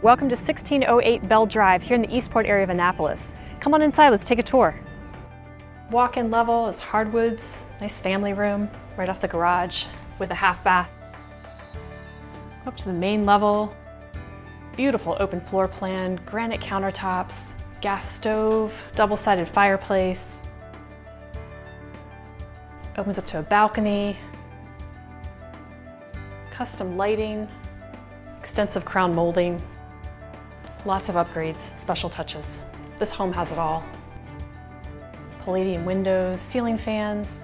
Welcome to 1608 Belle Drive here in the Eastport area of Annapolis. Come on inside, let's take a tour. Walk-in level is hardwoods, nice family room right off the garage with a half bath. Up to the main level, beautiful open floor plan, granite countertops, gas stove, double-sided fireplace. Opens up to a balcony, custom lighting, extensive crown molding, lots of upgrades, special touches. This home has it all. Palladium windows, ceiling fans.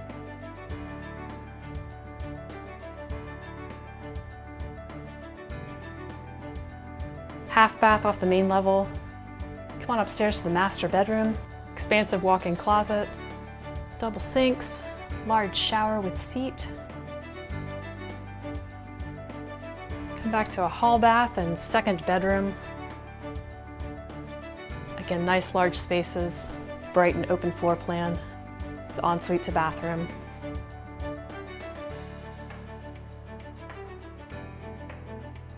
Half bath off the main level. Come on upstairs to the master bedroom. Expansive walk-in closet, double sinks, large shower with seat. Come back to a hall bath and second bedroom. Again, nice large spaces, bright and open floor plan, with ensuite to bathroom.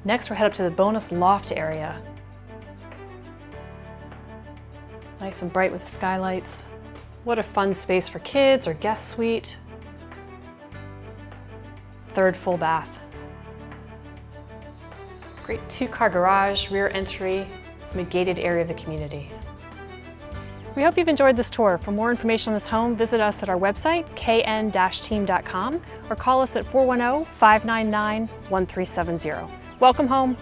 Next, we're headed up to the bonus loft area. Nice and bright with skylights. What a fun space for kids or guest suite. Third full bath. Great two-car garage, rear entry, from a gated area of the community. We hope you've enjoyed this tour. For more information on this home, visit us at our website, kn-team.com, or call us at 410-599-1370. Welcome home.